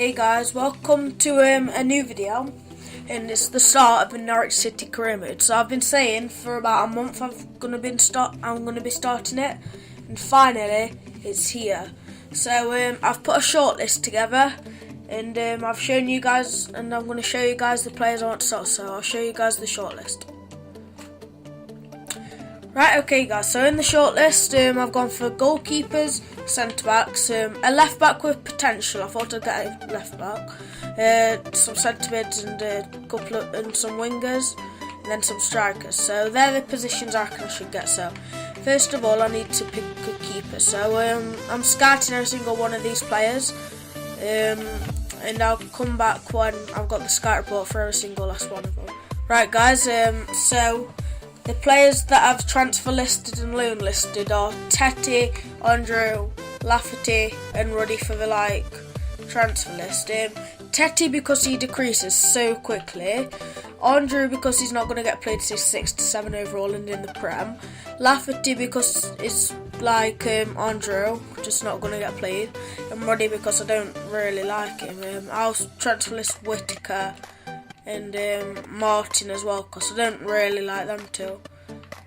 Hey guys, welcome to a new video, and it's the start of the Norwich City career mode. So I've been saying for about a month I'm gonna be starting it, and finally it's here. So I've put a shortlist together, and I've shown you guys, and I'm gonna show you guys the players I want to start. So I'll show you guys the shortlist. Right, okay guys, so in the shortlist, I've gone for goalkeepers, centre-backs, a left-back with potential. I thought I'd get a left-back, some centre-mids and some wingers, and then some strikers. So they're the positions I reckon I should get. So first of all, I need to pick a keeper. So I'm scouting every single one of these players, and I'll come back when I've got the scout report for every single last one of them. Right guys, so the players that I've transfer listed and loan listed are Tete, Andrew, Lafferty and Ruddy for the transfer list. Tete because he decreases so quickly, Andrew because he's not going to get played till 6 to 7 overall and in the Prem, Lafferty because it's like Andrew, just not going to get played, and Ruddy because I don't really like him. I'll transfer list Whittaker and Martin as well, because I don't really like them too.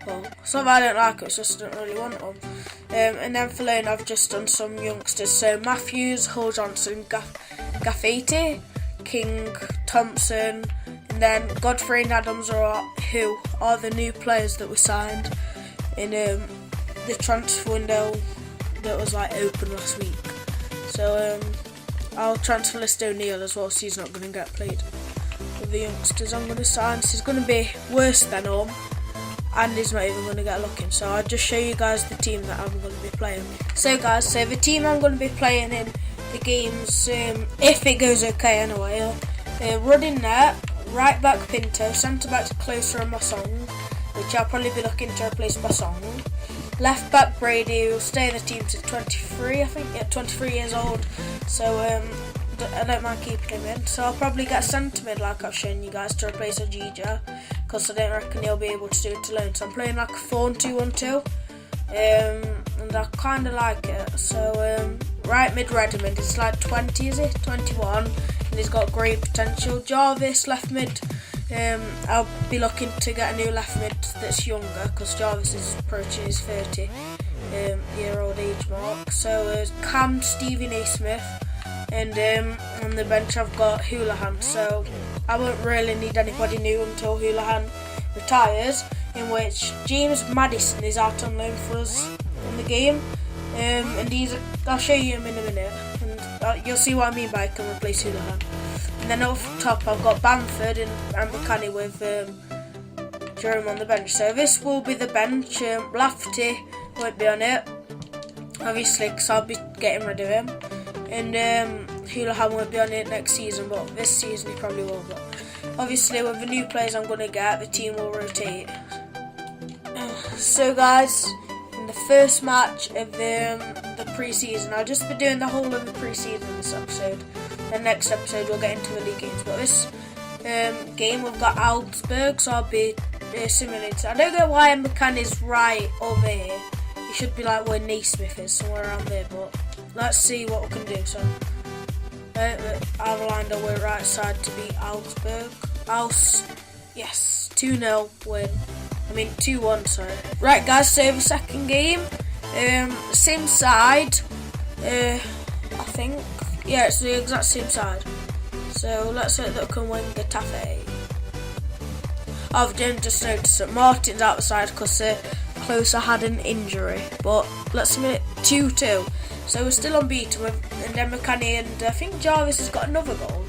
Well, it's not that I don't like it, it's just I don't really want them. And then for loan I've just done some youngsters, so Matthews, Hull Johnson, Gaffety, King, Thompson, and then Godfrey and Adams who are the new players that we signed in the transfer window that was open last week. So I'll transfer list O'Neill as well, so he's not going to get played. The youngsters I'm going to sign, so he's going to be worse than and he's not even going to get a look in. So I'll just show you guys the team that I'm going to be playing. So guys, the team I'm going to be playing in the games, if it goes okay anyway, Rudd in net, right back Pinto, centre back Closer and Masson, which I'll probably be looking to replace Masson. Left back Brady, who will stay in the team to 23, I think, yeah, 23 years old. So I don't mind keeping him in, so I'll probably get centre mid like I've shown you guys to replace Ajija, because I don't reckon he'll be able to do it alone. So I'm playing a 4-2-1-2, and I kind of like it. So right mid Redmond, it's 20, is it? 21, and he's got great potential. Jarvis left mid, I'll be looking to get a new left mid that's younger, because Jarvis is approaching his 30-year-old age mark. So Cam, Stevie Naismith. And on the bench I've got Houlihan, so I won't really need anybody new until Houlihan retires, in which James Maddison is out on loan for us in the game, and I'll show you him in a minute, and you'll see what I mean by I can replace Houlihan. And then up top I've got Bamford and McCanny with Jerome on the bench. So this will be the bench. Lafferty won't be on it, obviously, because I'll be getting rid of him. And Houlihan won't be on it next season, but this season he probably will. But obviously with the new players I'm going to get, the team will rotate. So guys, in the first match of the pre-season, I'll just be doing the whole of the pre-season in this episode. The next episode we'll get into the league games. But this game we've got Augsburg, so I'll be simulating. I don't get why McCann is right over here. He should be where Naismith is, somewhere around there, but let's see what we can do. So I've aligned our way right side to beat Augsburg. Yes, 2-0 win. 2-1, sorry. Right guys, so the second game, same side, I think. Yeah, it's the exact same side. So let's hope that we can win Getafe. I've just noticed that Martin's outside because Closer had an injury, but let's admit 2-2. So we're still unbeaten and then McCanny, and I think Jarvis has got another goal.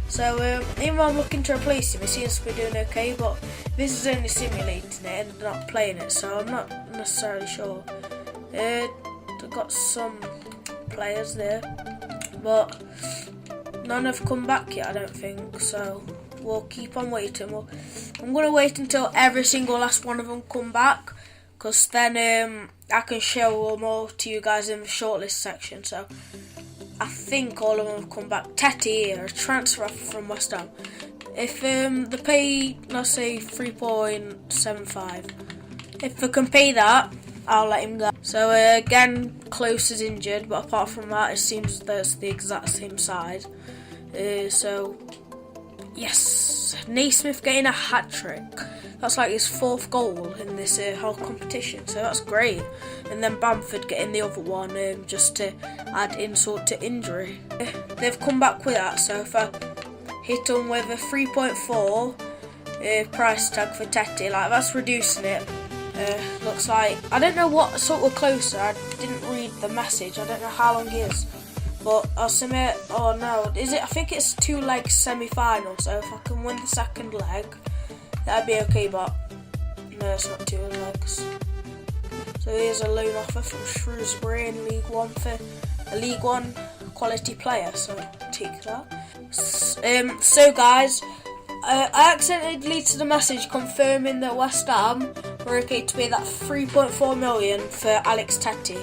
So even though I'm looking to replace him, he seems to be doing okay, but this is only simulating it and not playing it, so I'm not necessarily sure. I've got some players there, but none have come back yet, I don't think, so we'll keep on waiting. I'm going to wait until every single last one of them come back, because then I can show them all to you guys in the shortlist section. So I think all of them have come back. Tete here, a transfer offer from West Ham. If they pay, let's say 3.75, if they can pay that, I'll let him go. So again, Close is injured, but apart from that, it seems that's the exact same side. So yes, Naismith getting a hat-trick. That's like his 4th goal in this whole competition, so that's great. And then Bamford getting the other one, just to add insult to injury. They've come back with that, so if I hit them with a 3.4 price tag for Tetty, like that's reducing it. Looks like, I don't know what sort of closer, I didn't read the message, I don't know how long it is. But I'll submit, oh no, is it? I think it's 2 legs semi-final, so if I can win the second leg, that'd be okay, but no, it's not 2 legs. So here's a loan offer from Shrewsbury in League 1 for a League 1 quality player, so take that. So guys, I accidentally deleted a message confirming that West Ham were okay to pay that 3.4 million for Alex Tettey,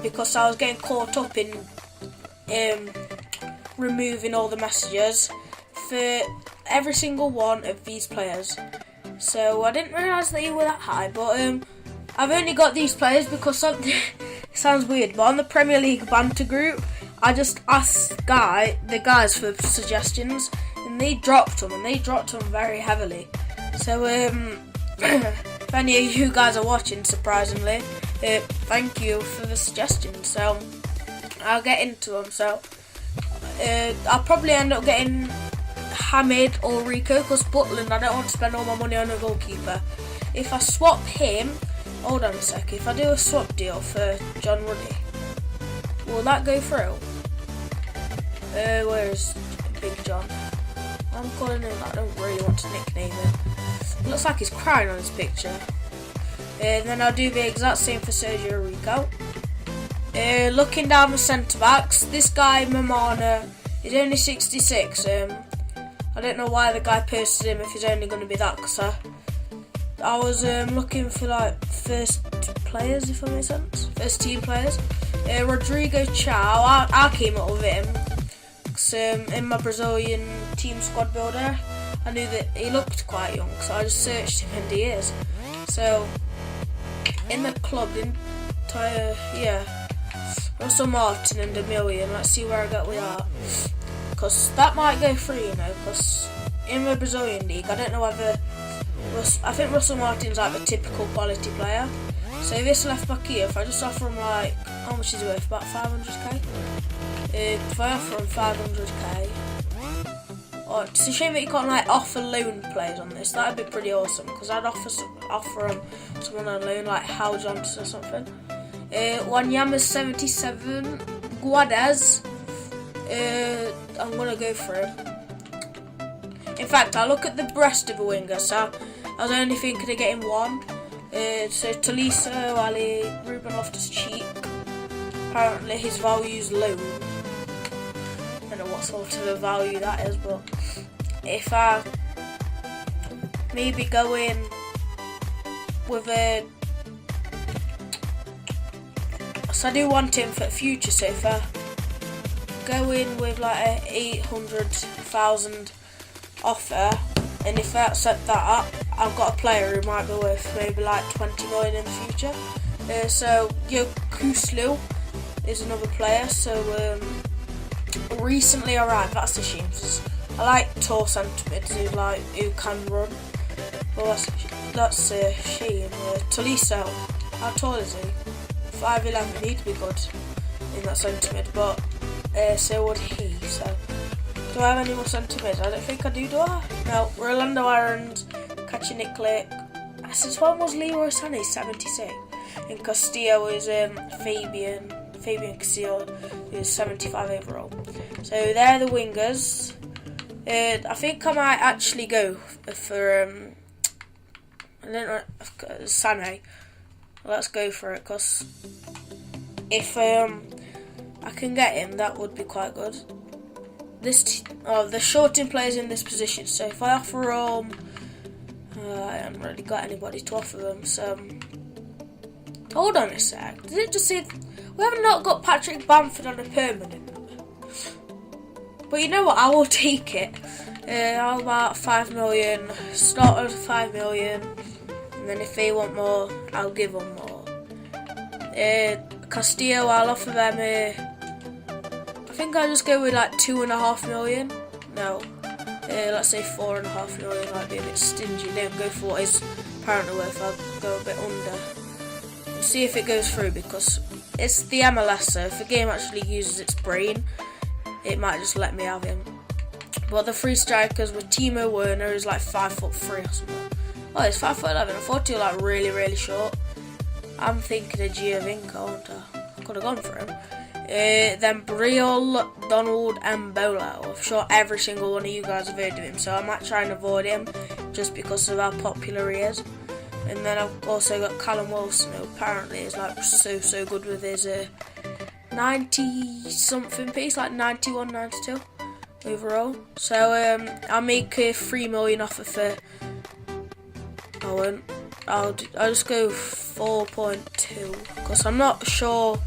because I was getting caught up in removing all the messages for every single one of these players. So I didn't realise that you were that high, but I've only got these players because something it sounds weird, but on the Premier League banter group, I just asked the guys for suggestions, and they dropped them very heavily. So if any of you guys are watching, surprisingly, thank you for the suggestions. So I'll get into them. So I'll probably end up getting Hamid or Rico, because Butland, I don't want to spend all my money on a goalkeeper. If I swap him, hold on a sec, if I do a swap deal for John Ruddy, will that go through? Where's Big John? I'm calling him, I don't really want to nickname him. It looks like he's crying on his picture. And then I'll do the exact same for Sergio Rico. Looking down the centre backs, this guy Mamana is only 66. I don't know why the guy posted him if he's only going to be that, because I was looking for like first players, if that makes sense, first team players. Rodrigo Chow, I came up with him because in my Brazilian team squad builder, I knew that he looked quite young, so I just searched him and he is. So in the club, Russell Martin and a million. Let's see where I get with that, because that might go free, you know, because in the Brazilian league, I don't know whether I think Russell Martin's like the typical quality player. So this left back here, if I just offer him like, how much is he worth? About 500k? If I offer him 500k, oh, it's a shame that you can't like offer loan players on this. That'd be pretty awesome, because I'd offer him someone on loan like Hal Johnson or something. Wanyama's 77, Guadez, I'm gonna go for him. In fact, I look at the rest of the wingers, so I was only thinking of getting one. So Tolisso, Ali, Ruben Loftus-Cheek. Apparently his value's low. I don't know what sort of a value that is, but if I maybe go in with a, so I do want him for the future, so if I go in with like a 800,000 offer, and if I accept that, I've got a player who might be worth maybe like 20 million in the future. So Yokuslu is another player, so recently arrived, that's a shame. I like tall centre-mids who can run, but that's a shame. Tolisso, how tall is he? 5'11", he'd be good in that centre-mid, but so would he. So do I have any more centre-mids? I don't think I do I? No, Rolando Aarons, Kachi Nick Click. Since when was Leroy Sané 76? And Castillo is Fabian Castillo, who's 75 overall. So they're the wingers. I think I might actually go for I don't know, Sané. Let's go for it, because if I can get him, that would be quite good. The shorting players in this position, so if I offer I haven't really got anybody to offer them, so hold on a sec, did it just say we have not got Patrick Bamford on a permanent? But you know what, I will take it. How about 5 million, start at 5 million, and then if they want more, I'll give them more. Castillo, I'll offer them I think I'll just go with like 2.5 million. No, let's say 4.5 million. Might be a bit stingy. Don't go for what is apparently worth. I'll go a bit under and see if it goes through, because it's the MLS, so if the game actually uses its brain, it might just let me have him. But the three strikers with Timo Werner is like 5'3" or something. Oh, he's 5'11". I thought he was like really short. I'm thinking of Giovinco, aren't I? Could have gone for him. Then Briol, Donald and Bolo. I'm sure every single one of you guys have heard of him, so I might try and avoid him just because of how popular he is. And then I've also got Callum Wilson, who apparently is like so good with his 90 something piece, like 91, 92 overall. So I'll make a 3 million offer for. I won't. I'll just go 4.2 because I'm not sure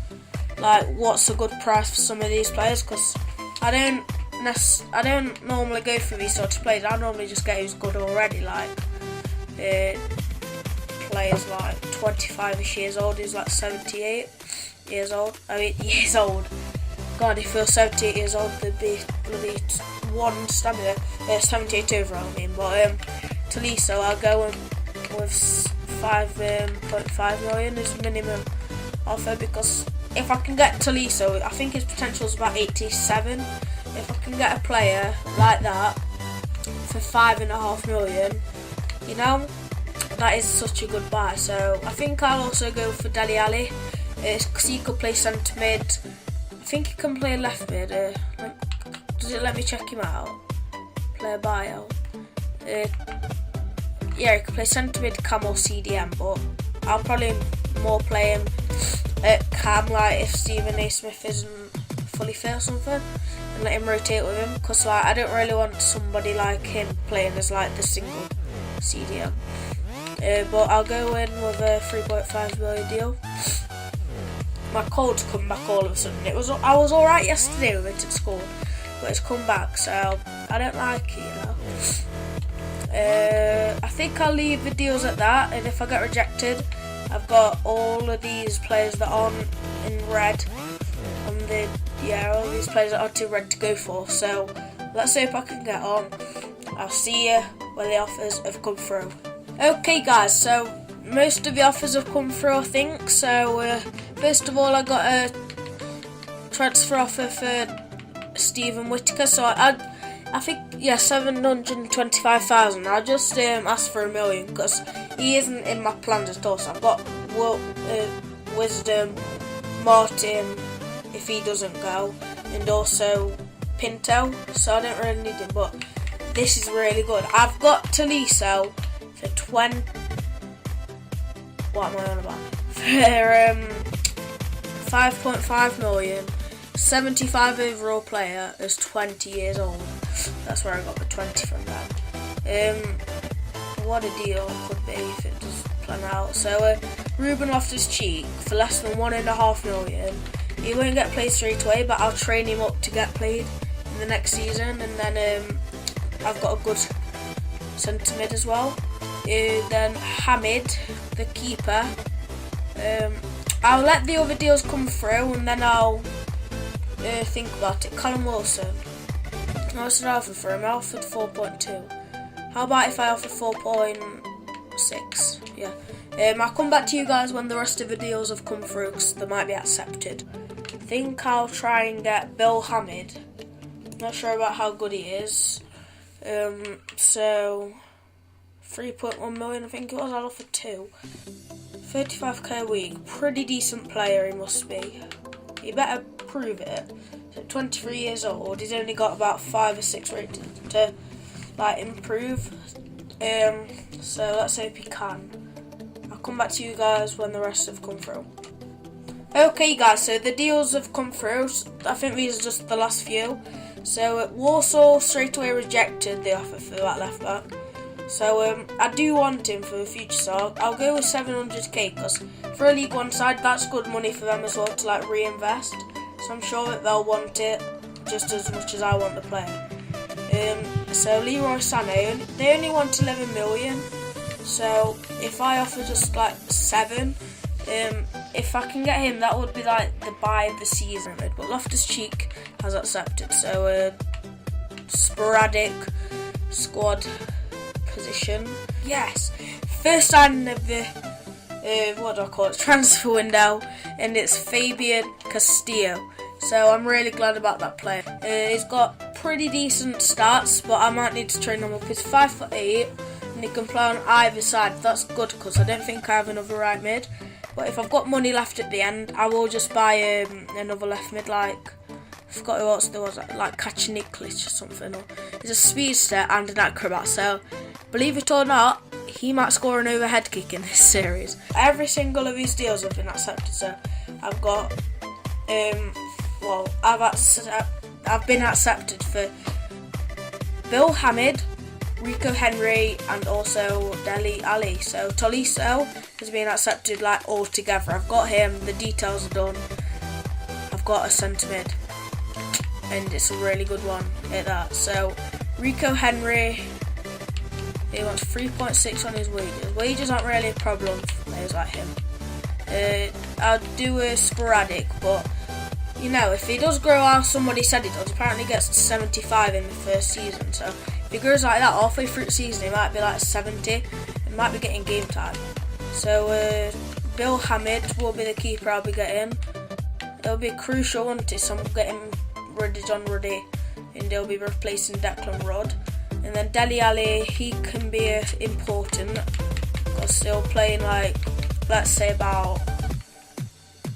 like what's a good price for some of these players, because I don't normally go for these sorts of players. I normally just get who's good already, like players like 25ish years old, who's like 78 years old. I mean years old. God, if you're 78 years old, there'd be bloody one stamina. 78 overall, I mean. But Tolisso, I'll go with 5.5 million as minimum offer, because if I can get Tolisso, I think his potential is about 87. If I can get a player like that for 5.5 million, you know, that is such a good buy. So I think I'll also go for Dele Alli, because he could play centre mid. I think he can play left mid. Does it let me check him out? Player bio. Yeah, he can play centre mid, cam or CDM, but I'll probably more play him at cam, like if Stephen A. Smith isn't fully fit or something, and let him rotate with him, because like I don't really want somebody like him playing as like the single CDM. But I'll go in with a 3.5 million deal. My cold's come back all of a sudden. I was alright yesterday with it at school, but it's come back, so I don't like it, you know. I think I'll leave the deals at that, and if I get rejected, I've got all of these players that aren't in red, and all these players that aren't in red to go for. So let's see if I can get on. I'll see you when the offers have come through. Okay guys, so most of the offers have come through, I think. So first of all, I got a transfer offer for Stephen Whittaker. So I think, yeah, 725,000. I just asked for $1 million because he isn't in my plans at all. So I've got Wisdom, Martin, if he doesn't go, and also Pinto. So I don't really need him, but this is really good. I've got Tolisso for 20. What am I on about? For 5.5 million. 75 overall player is 20 years old. That's where I got the 20 from that. What a deal it could be if it does plan out. So Ruben Loftus-Cheek for less than 1.5 million. He won't get played straight away, but I'll train him up to get played in the next season. And then I've got a good centre mid as well. Then Hamid, the keeper. I'll let the other deals come through, and then I'll think about it. Callum Wilson. I was offered for him. I offered 4.2. How about if I offer 4.6? Yeah. I'll come back to you guys when the rest of the deals have come through, because they might be accepted. I think I'll try and get Bill Hamid. Not sure about how good he is. So 3.1 million, I think it was. I'll offer 2. 35k a week. Pretty decent player he must be. He better prove it. So 23 years old. He's only got about 5 or 6 ratings to like improve. So let's hope he can. I'll come back to you guys when the rest have come through. Okay guys, so the deals have come through. I think these are just the last few. So Warsaw straight away rejected the offer for that left back. So I do want him for the future, so I'll go with 700k, because for a League One side, that's good money for them as well to like reinvest. So I'm sure that they'll want it just as much as I want the player. So Leroy Sané, they only want 11 million. So if I offer just like 7, If I can get him, that would be like the buy of the season. But Loftus-Cheek has accepted, so sporadic squad position. Yes, first signing of the transfer window, and it's Fabian Castillo. So I'm really glad about that player. He's got pretty decent stats, but I might need to train him up. He's 5'8", and he can play on either side. That's good because I don't think I have another right mid. But if I've got money left at the end, I will just buy another left mid. Like, I forgot who else there was, like Kacaniklic or something. Or he's a speedster and an acrobat. So believe it or not, he might score an overhead kick in this series. Every single of these deals have been accepted. So I've got I've been accepted for Bill Hamid, Rico Henry, and also Dele Alli. So Tolisso has been accepted like all together. I've got him, the details are done. I've got a centre mid, and it's a really good one at that. So Rico Henry, he wants 3.6 on his wages. Wages aren't really a problem for players like him. I'll do a sporadic, but you know, if he does grow how somebody said he does, apparently gets to 75 in the first season. So if he grows like that halfway through the season, he might be like 70 and might be getting game time. So Bill Hamid will be the keeper I'll be getting. It'll be crucial, won't it? So I'm getting rid of John Ruddy, and they'll be replacing Declan Rudd. And then Dele Alli, he can be important because they'll play like, let's say about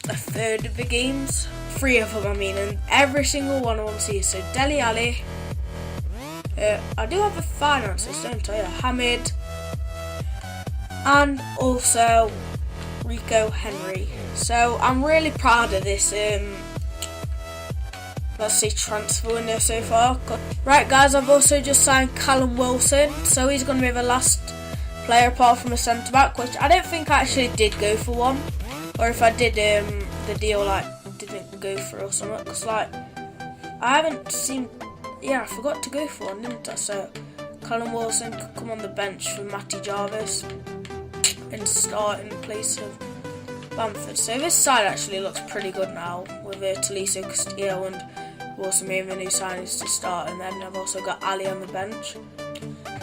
a third of the games. 3 of them, I mean, and every single one I want to see. So Dele Alli, I do have the finances, don't I? Hamid, and also Rico Henry. So I'm really proud of this let's say transfer window so far. Right guys, I've also just signed Callum Wilson, so he's going to be the last player apart from a centre back, which I don't think I actually did go for one, or if I did the deal like didn't go for or something, because like I haven't seen, I forgot to go for one, didn't I? So Callum Wilson could come on the bench for Matty Jarvis and start in place of Bamford. So this side actually looks pretty good now with Tolisso, Castillo, and Wilson moving the new signings to start, and then I've also got Ali on the bench.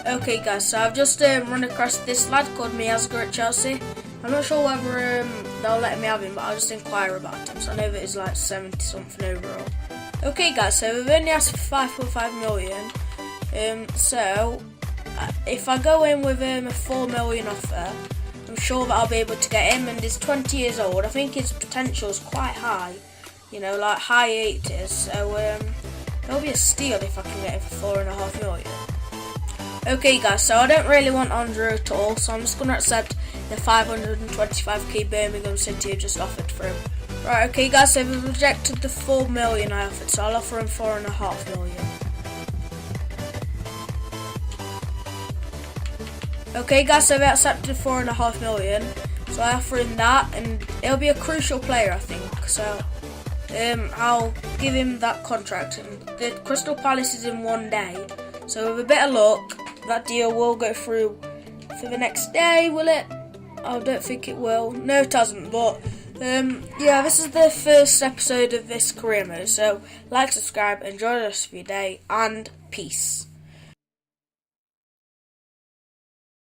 Okay guys, so I've just run across this lad called Miazga at Chelsea. I'm not sure whether they'll let me have him, but I'll just inquire about him. So I know that he's like 70 something overall. Okay guys, so we've only asked for 5.5 million. So if I go in with a 4 million offer, I'm sure that I'll be able to get him, and he's 20 years old. I think his potential is quite high, you know, like high 80s. So it'll be a steal if I can get him for 4.5 million. Okay guys, so I don't really want Andre at all, so I'm just going to accept the 525k Birmingham City have just offered for him. Right, okay guys, so we've rejected the 4 million I offered, so I'll offer him 4.5 million. Okay guys, so we accepted 4.5 million, so I offer him that, and he'll be a crucial player I think, so I'll give him that contract. And the Crystal Palace is in 1 day, so with a bit of luck, that deal will go through for the next day, will it? I don't think it will. No, it hasn't, but this is the first episode of this career mode, so like, subscribe, enjoy the rest of your day, and peace.